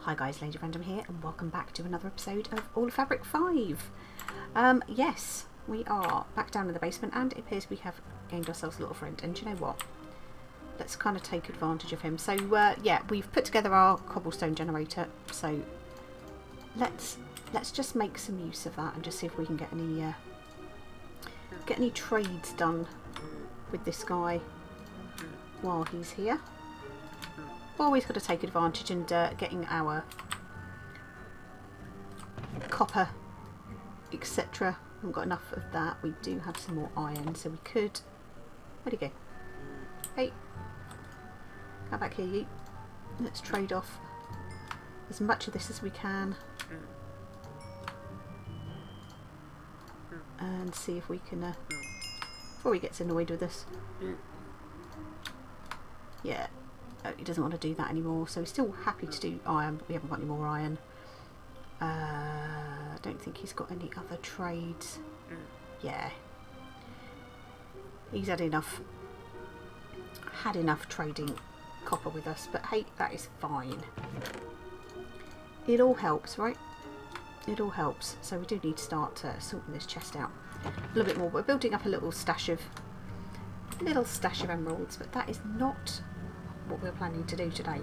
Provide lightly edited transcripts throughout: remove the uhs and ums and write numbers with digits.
Hi guys, Lady Random here, and welcome back to another episode of All Fabric 5. Yes, we are back down in the basement, and it appears we have gained ourselves a little friend. And do you know what? Let's kind of take advantage of him. So yeah, we've put together our cobblestone generator. So let's just make some use of that and just see if we can get any trades done with this guy while he's here. Always got to take advantage and getting our copper, etc. Haven't got enough of that. We do have some more iron, so we could. Where'd he go? Hey, come back here, you. Let's trade off as much of this as we can and see if we can. Before he gets annoyed with us. Yeah. He doesn't want to do that anymore, so he's still happy to do iron, but we haven't got any more iron. I don't think he's got any other trades. Yeah, he's had enough trading copper with us, but hey, that is fine. It all helps, right? It all helps. So we do need to start sorting this chest out a little bit more. We're building up a little stash of emeralds, but that is not what we're planning to do today.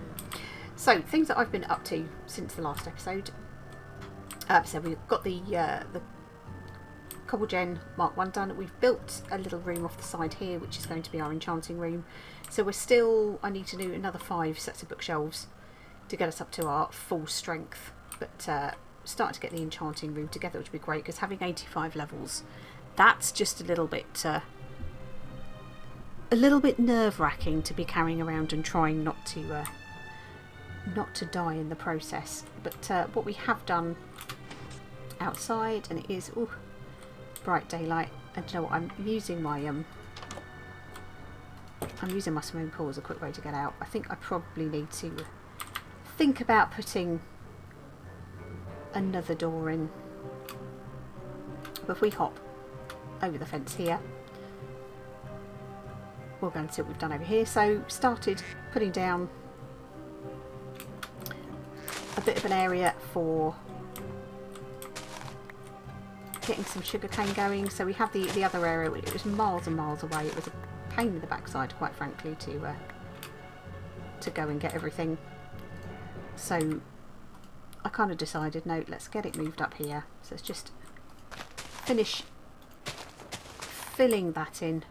So things that I've been up to since the last episode. So we've got the Cobblegen Mark 1 done. We've built a little room off the side here, which is going to be our enchanting room. So I need to do another 5 sets of bookshelves to get us up to our full strength. But starting to get the enchanting room together, which would be great, because having 85 levels, that's just a little bit nerve-wracking to be carrying around and trying not to die in the process. But what we have done outside, and it is bright daylight, and you know what, I'm using my swimming pool as a quick way to get out. I think I probably need to think about putting another door in. But if we hop over the fence here, we'll go and see what we've done over here. So started putting down a bit of an area for getting some sugarcane going. So we have the other area, it was miles and miles away. It was a pain in the backside, quite frankly, to go and get everything. So I kind of decided, no, let's get it moved up here. So let's just finish filling that in.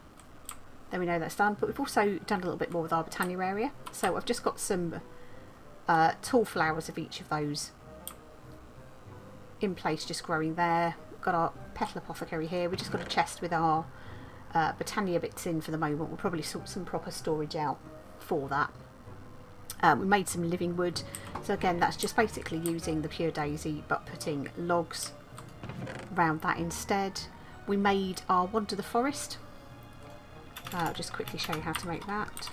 Then we know that's done. But we've also done a little bit more with our Botania area. So I've just got some tall flowers of each of those in place, just growing there. We've got our petal apothecary here. We just got a chest with our Botania bits in for the moment. We'll probably sort some proper storage out for that. We made some living wood. So again, that's just basically using the pure daisy, but putting logs around that instead. We made our wand of the forest. I'll just quickly show you how to make that.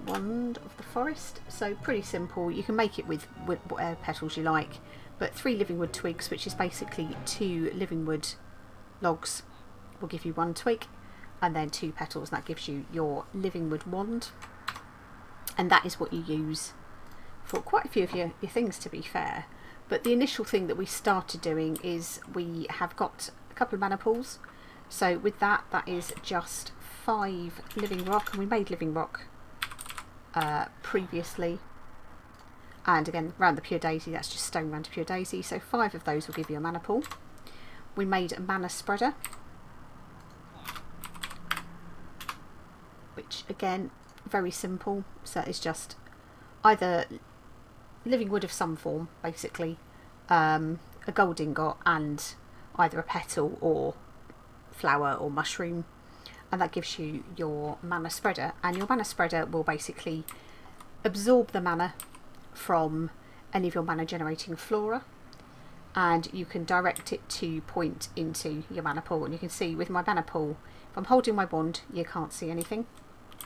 Wand of the forest. So pretty simple. You can make it with whatever petals you like, but 3 living wood twigs, which is basically 2 living wood logs, will give you 1 twig, and then 2 petals, and that gives you your living wood wand. And that is what you use for quite a few of your things, to be fair. But the initial thing that we started doing is we have got a couple of mana pools. So with that is just 5 living rock, and we made living rock previously. And again, around the pure daisy, that's just stone round to pure daisy. So 5 of those will give you a mana pool. We made a mana spreader, which again, very simple. So it's just either living wood of some form, basically, a gold ingot, and either a petal or flower or mushroom, and that gives you your mana spreader. And your mana spreader will basically absorb the mana from any of your mana generating flora, and you can direct it to point into your mana pool. And you can see with my mana pool, if I'm holding my wand, you can't see anything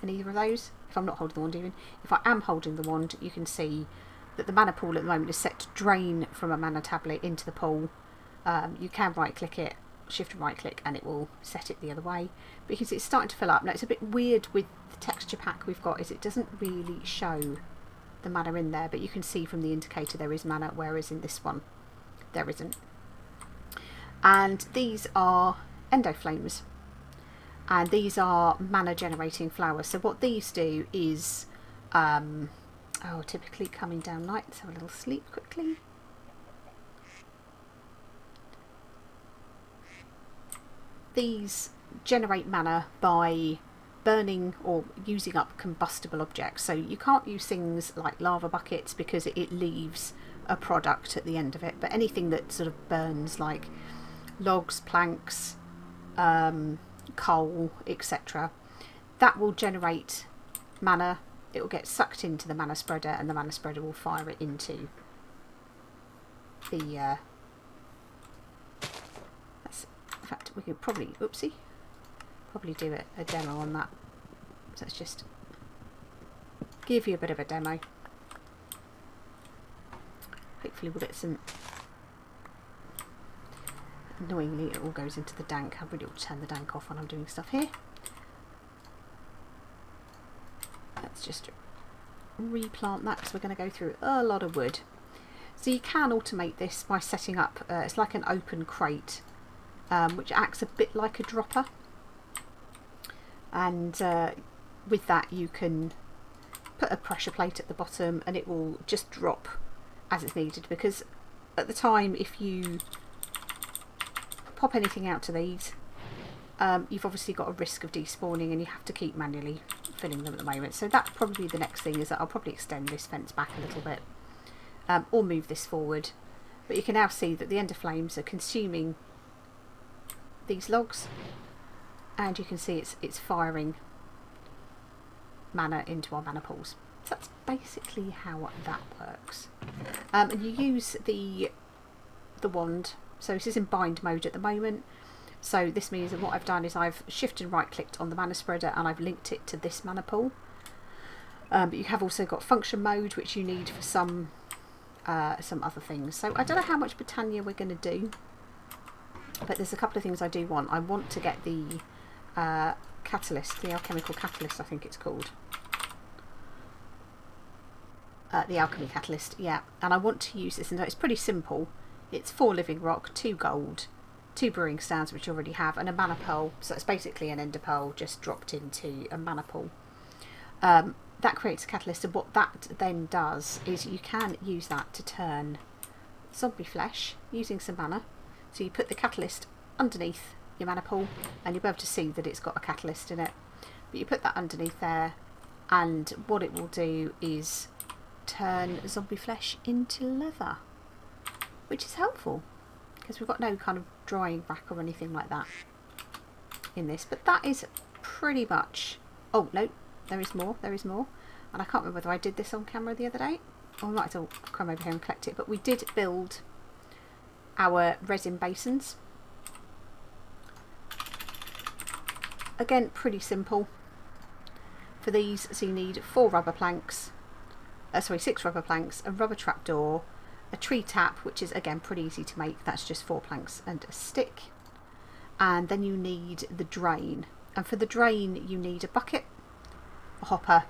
in either of those. If I'm not holding the wand, even if I am holding the wand, you can see that the mana pool at the moment is set to drain from a mana tablet into the pool. You can right click it, shift and right click, and it will set it the other way, because it's starting to fill up. Now it's a bit weird with the texture pack we've got, is it doesn't really show the mana in there, but you can see from the indicator there is mana, whereas in this one there isn't. And these are endoflames, and these are mana generating flowers. So what these do is typically coming down night. Let's have a little sleep quickly. These generate mana by burning or using up combustible objects. So you can't use things like lava buckets because it leaves a product at the end of it, but anything that sort of burns, like logs, planks, coal, etc., that will generate mana. It will get sucked into the mana spreader, and the mana spreader will fire it into the in fact, we could probably do a demo on that. So let's just give you a bit of a demo. Hopefully we'll get some. Annoyingly, it all goes into the dank. I really ought to turn the dank off when I'm doing stuff here. Let's just replant that because we're going to go through a lot of wood. So you can automate this by setting up, it's like an open crate, which acts a bit like a dropper. And with that you can put a pressure plate at the bottom and it will just drop as it's needed, because at the time, if you pop anything out to these, you've obviously got a risk of despawning and you have to keep manually filling them at the moment. So that's probably the next thing, is that I'll probably extend this fence back a little bit, or move this forward. But you can now see that the ender flames are consuming these logs, and you can see it's firing mana into our mana pools. So that's basically how that works. And you use the wand. So this is in bind mode at the moment. So this means that what I've done is I've shift and right clicked on the mana spreader and I've linked it to this mana pool. But you have also got function mode, which you need for some other things. So I don't know how much Britannia we're going to do, but there's a couple of things I do want. I want to get the catalyst, the alchemical catalyst, I think it's called. The alchemy catalyst, yeah. And I want to use this, and it's pretty simple. It's 4 living rock, 2 gold, 2 brewing stands, which you already have, and a mana pearl. So it's basically an ender pearl just dropped into a mana pool. That creates a catalyst, and what that then does is you can use that to turn zombie flesh using some mana. So you put the catalyst underneath your mana pool and you'll be able to see that it's got a catalyst in it. But you put that underneath there, and what it will do is turn zombie flesh into leather, which is helpful because we've got no kind of drying rack or anything like that in this. But that is pretty much... Oh no, there is more, and I can't remember whether I did this on camera the other day, or I might as well come over here and collect it. But we did build our resin basins. Again, pretty simple for these. So you need 6 rubber planks, a rubber trapdoor, a tree tap, which is again pretty easy to make. That's just 4 planks and a stick. And then you need the drain, and for the drain you need a bucket, a hopper,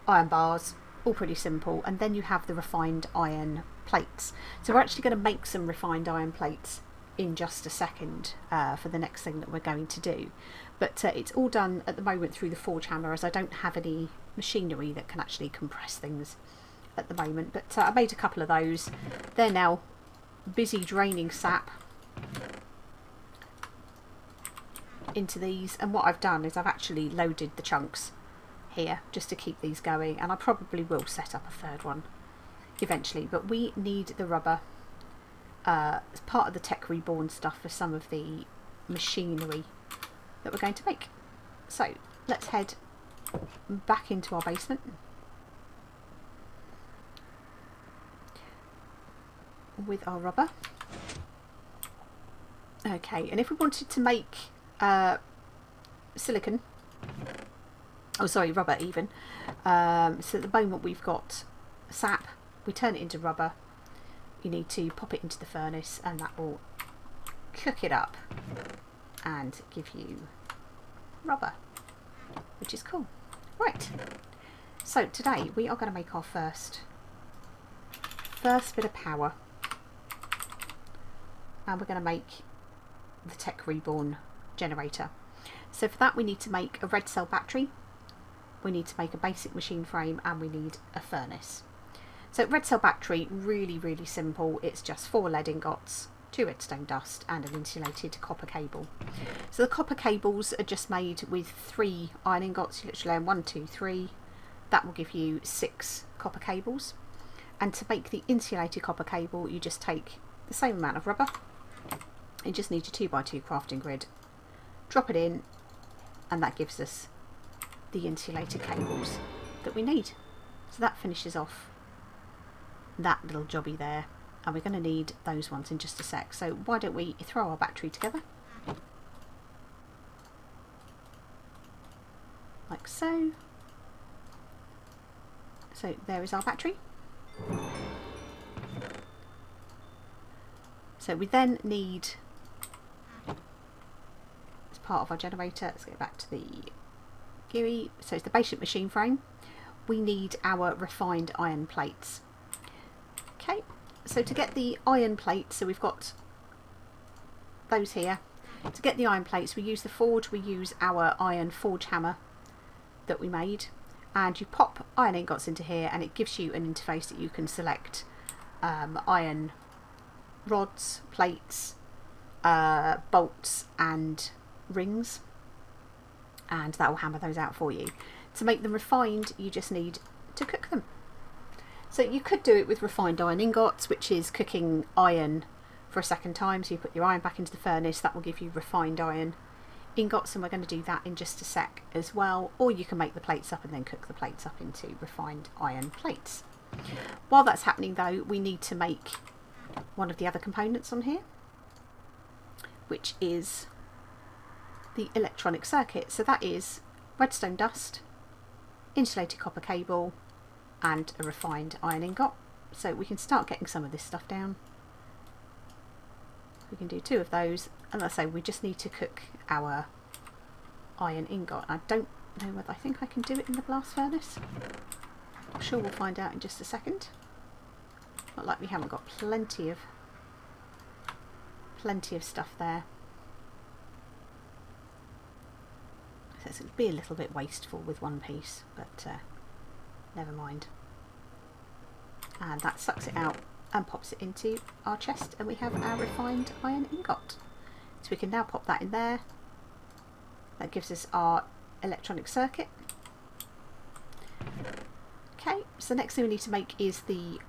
iron bars, all pretty simple. And then you have the refined iron plates. So we're actually going to make some refined iron plates in just a second for the next thing that we're going to do. But it's all done at the moment through the forge hammer, as I don't have any machinery that can actually compress things at the moment. But I made a couple of those. They're now busy draining sap into these, and what I've done is I've actually loaded the chunks here just to keep these going, and I probably will set up a 3rd one eventually. But we need the rubber as part of the Tech Reborn stuff for some of the machinery that we're going to make. So let's head back into our basement. With our rubber. Okay, and if we wanted to make silicon, rubber even, so at the moment we've got sap, we turn it into rubber. You need to pop it into the furnace and that will cook it up and give you rubber, which is cool. Right, So today we are going to make our first bit of power, and we're going to make the Tech Reborn generator. So for that we need to make a red cell battery, we need to make a basic machine frame, and we need a furnace. So red cell battery, really simple. It's just 4 lead ingots, 2 redstone dust, and an insulated copper cable. So the copper cables are just made with 3 iron ingots. You literally learn 1, 2, 3. That will give you 6 copper cables. And to make the insulated copper cable, you just take the same amount of rubber. You just need your 2x2 crafting grid. Drop it in, and that gives us the insulated cables that we need. So that finishes off that little jobby there, and we're going to need those ones in just a sec. So why don't we throw our battery together like so. So there is our battery. So we then need, as part of our generator, let's get back to the GUI, so it's the basic machine frame. We need our refined iron plates. Okay, so to get the iron plates, so we've got those here. To get the iron plates, we use the forge, we use our iron forge hammer that we made, and you pop iron ingots into here, and it gives you an interface that you can select iron rods, plates, bolts and rings, and that will hammer those out for you. To make them refined, you just need to cook them. So you could do it with refined iron ingots, which is cooking iron for a second time. So you put your iron back into the furnace, that will give you refined iron ingots, and we're going to do that in just a sec as well. Or you can make the plates up and then cook the plates up into refined iron plates. While that's happening though, we need to make one of the other components on here, which is the electronic circuit. So that is redstone dust, insulated copper cable, and a refined iron ingot. So we can start getting some of this stuff down. We can do 2 of those, and let's say we just need to cook our iron ingot. I don't know whether, I think I can do it in the blast furnace. I'm sure we'll find out in just a second. Not like we haven't got plenty of stuff there. So it'll be a little bit wasteful with one piece, but never mind. And that sucks it out and pops it into our chest, and we have our refined iron ingot. So we can now pop that in there. That gives us our electronic circuit. Okay, so the next thing we need to make is the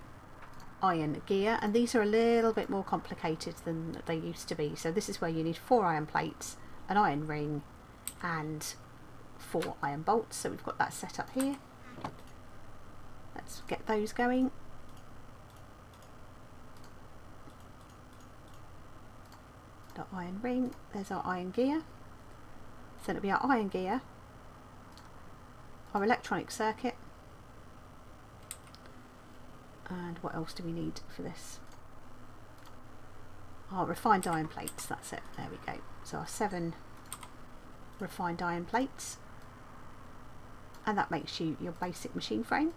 iron gear, and these are a little bit more complicated than they used to be. So this is where you need 4 iron plates, an iron ring, and 4 iron bolts. So we've got that set up here. Let's get those going. The iron ring, there's our iron gear. So it'll be our iron gear, our electronic circuit, and what else do we need for this? Our refined iron plates, that's it, there we go. So our 7 refined iron plates, and that makes you your basic machine frame.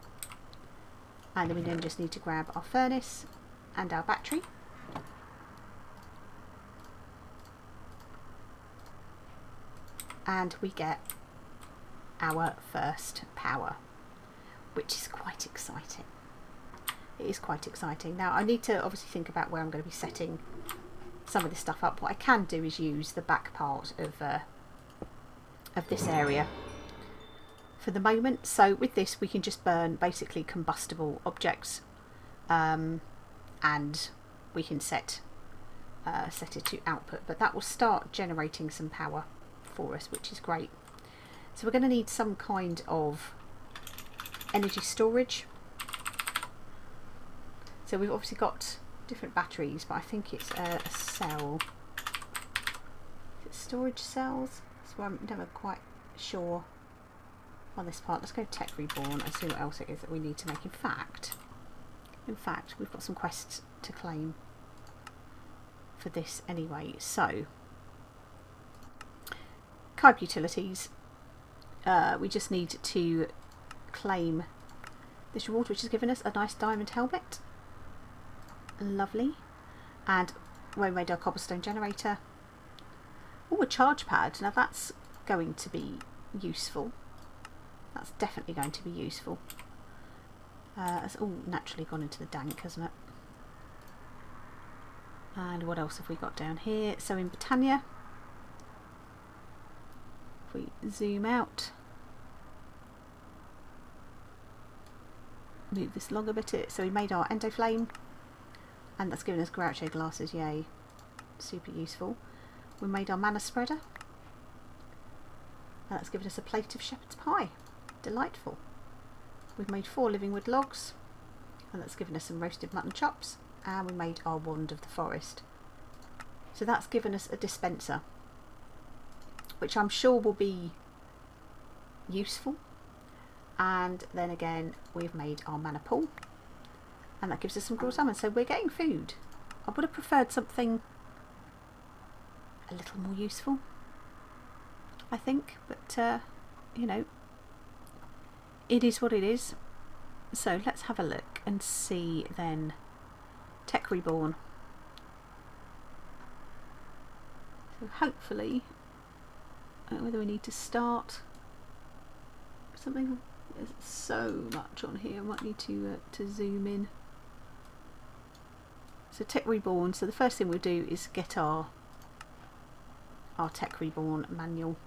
And then we then just need to grab our furnace and our battery. And we get our first power, which is quite exciting. It is quite exciting. Now I need to obviously think about where I'm going to be setting some of this stuff up. What I can do is use the back part of this area for the moment. So with this we can just burn basically combustible objects, and we can set it to output, but that will start generating some power for us, which is great. So we're going to need some kind of energy storage. So we've obviously got different batteries, but I think it's a cell. Is it storage cells? So I'm never quite sure on this part. Let's go Tech Reborn and see what else it is that we need to make. In fact, we've got some quests to claim for this anyway. So Kybe utilities, we just need to claim this reward, which has given us a nice diamond helmet. Lovely. And we made our cobblestone generator. Oh, a charge pad. Now that's going to be useful. That's definitely going to be useful. It's all naturally gone into the dank, hasn't it? And what else have we got down here? So in Britannia, if we zoom out, move this along a bit. So we made our endoflame, and that's given us Groucho glasses. Yay, super useful. We made our mana spreader, and that's given us a plate of shepherd's pie. Delightful. We've made 4 living wood logs, and that's given us some roasted mutton chops, and we made our wand of the forest. So that's given us a dispenser, which I'm sure will be useful. And then again, we've made our mana pool, and that gives us some grilled salmon. So we're getting food. I would have preferred something a little more useful, I think, but you know, it is what it is. So let's have a look and see then. Tech Reborn. So hopefully, whether we need to start something. There's so much on here. I might need to zoom in. So Tech Reborn. So the first thing we'll do is get our Tech Reborn manual,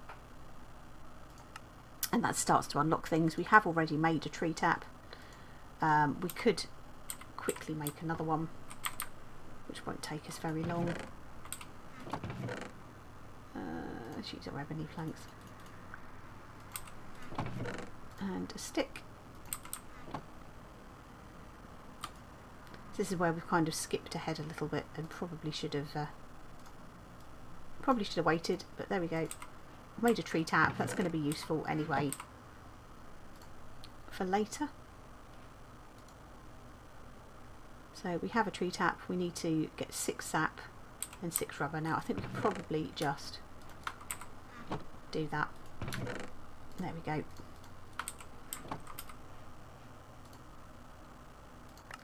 and that starts to unlock things. We have already made a tree tap. We could quickly make another one, which won't take us very long. Let's use our ebony planks and a stick. This is where we've kind of skipped ahead a little bit and probably should have waited, but there we go. Made a tree tap. That's going to be useful anyway for later. So we have a tree tap. We need to get 6 sap and 6 rubber. Now I think we could probably just do that. There we go.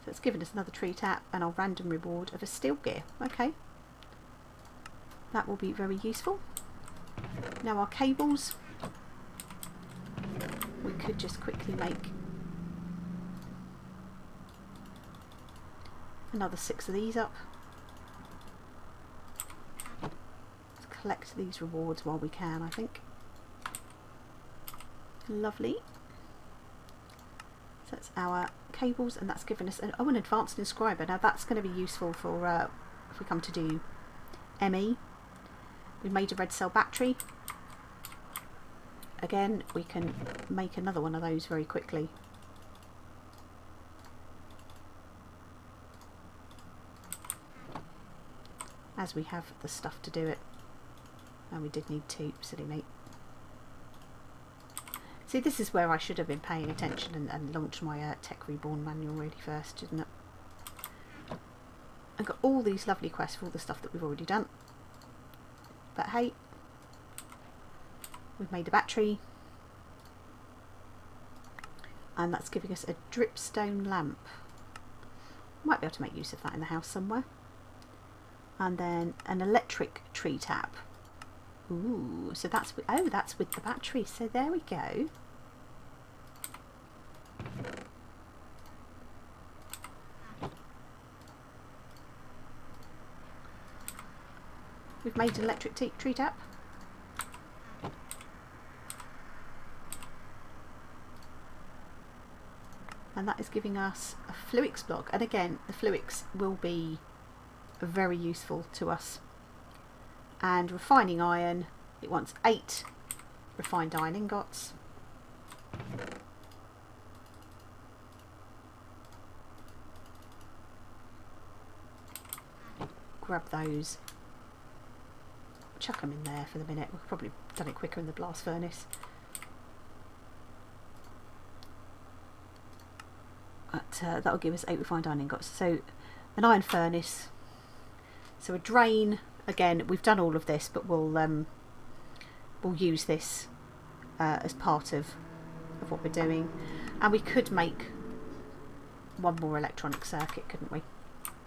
So it's given us another tree tap and our random reward of a steel gear. Okay, that will be very useful. Now our cables, we could just quickly make another 6 of these up. Let's collect these rewards while we can, I think. Lovely. So that's our cables, and that's given us an advanced inscriber. Now that's going to be useful for if we come to do ME. We made a red cell battery. Again, we can make another one of those very quickly. As we have the stuff to do it. And we did need 2, silly me. See, this is where I should have been paying attention and launched my Tech Reborn manual really first, didn't it? I've got all these lovely quests for all the stuff that we've already done. But hey, we've made a battery. And that's giving us a dripstone lamp. Might be able to make use of that in the house somewhere. And then an electric tree tap. Ooh, so that's with, oh, that's with the battery. So there we go. We've made an electric tree tap. And that is giving us a Fluix block. And again, the Fluix will be very useful to us. And refining iron, it wants 8 refined iron ingots. Grab those, chuck them in there for the minute. We've probably done it quicker in the blast furnace. But that'll give us 8 refined iron ingots. So an iron furnace, so a drain. Again, we've done all of this, but we'll use this as part of what we're doing. And we could make one more electronic circuit, couldn't we?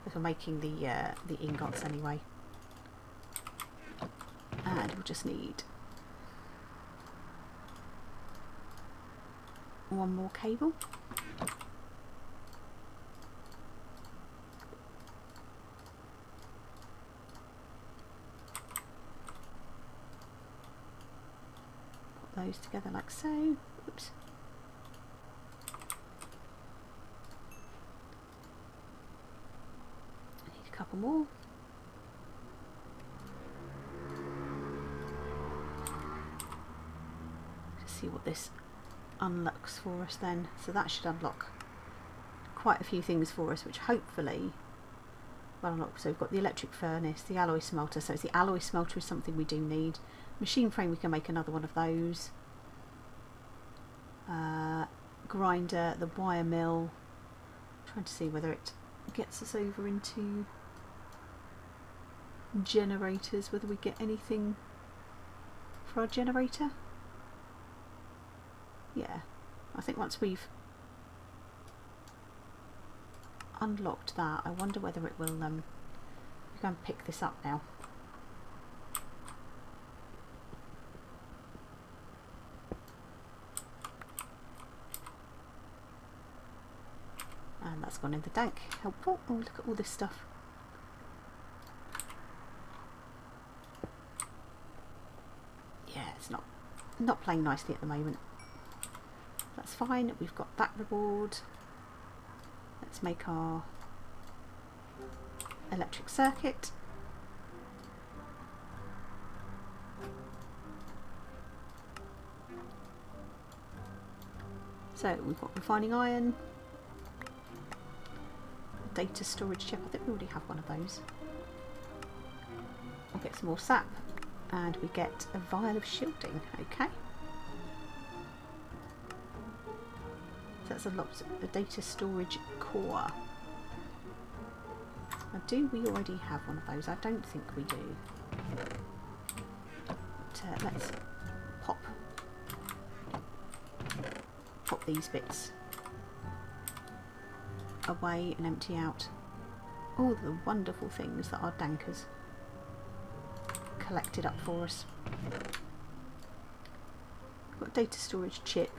If we're making the ingots anyway. And we'll just need one more cable. Put those together like so. Oops. I need a couple more. Let's see what this unlocks for us then. So that should unlock quite a few things for us, which hopefully will unlock. So we've got the electric furnace, the alloy smelter. So it's the alloy smelter is something we do need. Machine frame, we can make another one of those. Grinder, the wire mill. Trying to see whether it gets us over into generators, whether we get anything for our generator. Yeah, I think once we've unlocked that, I wonder whether it will go and pick this up now. And that's gone in the tank. Helpful. Oh, look at all this stuff. Yeah, it's not playing nicely at the moment. That's fine. We've got that reward. Let's make our electric circuit. So we've got refining iron. Data storage chip. I think we already have one of those. We'll get some more sap and we get a vial of shielding. Okay. So that's a lot of data storage core. Now, do we already have one of those? I don't think we do. But, let's pop these bits away and empty out all the wonderful things that our dankers collected up for us. We've got data storage chip.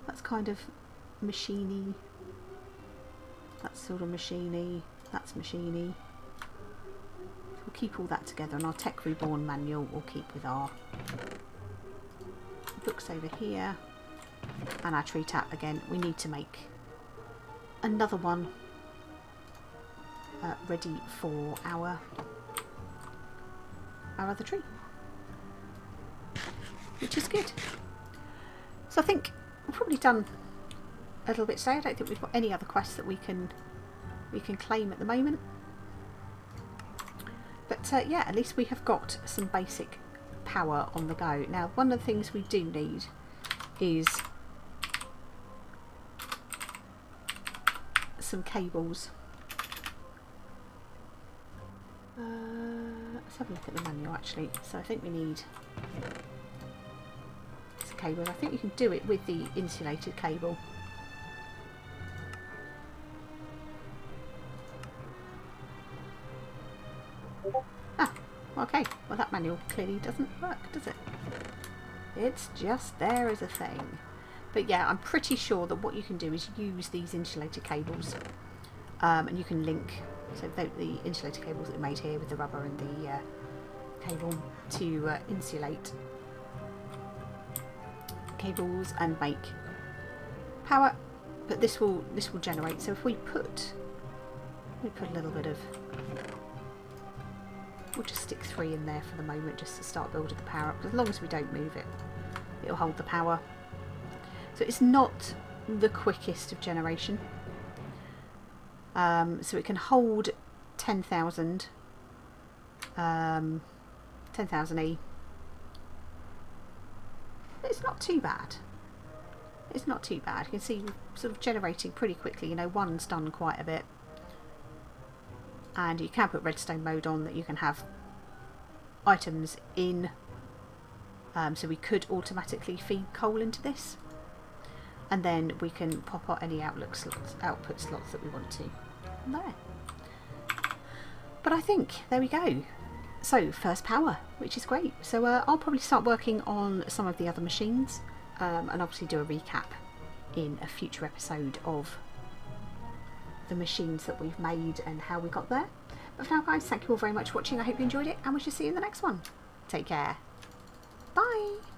That's kind of machiny. That's sort of machiny. That's machiny. So we'll keep all that together, and our Tech Reborn manual we'll keep with our books over here. And our tree tap again. We need to make another one ready for our other tree, which is good. So I think we've probably done a little bit today. I don't think we've got any other quests that we can claim at the moment. But yeah, at least we have got some basic power on the go. Now, one of the things we do need is some cables. Let's have a look at the manual actually. So I think we need some cables. I think you can do it with the insulated cable. Ah, okay. Well, that manual clearly doesn't work, does it? It's just there as a thing. But yeah, I'm pretty sure that what you can do is use these insulated cables, and you can link the insulated cables that we made here with the rubber and the cable to insulate cables and make power. But this will generate. So if we put a little bit of, we'll just stick 3 in there for the moment just to start building the power up. As long as we don't move it, it'll hold the power. So it's not the quickest of generation. So it can hold 10,000 E. It's not too bad. It's not too bad. You can see we're sort of generating pretty quickly. You know, one's done quite a bit. And you can put redstone mode on that you can have items in So we could automatically feed coal into this, and then we can pop out any output slots that we want to. There. But I think, there we go. So, first power, which is great. So I'll probably start working on some of the other machines, and obviously do a recap in a future episode of the machines that we've made and how we got there. But for now, guys, thank you all very much for watching. I hope you enjoyed it, and we shall see you in the next one. Take care. Bye.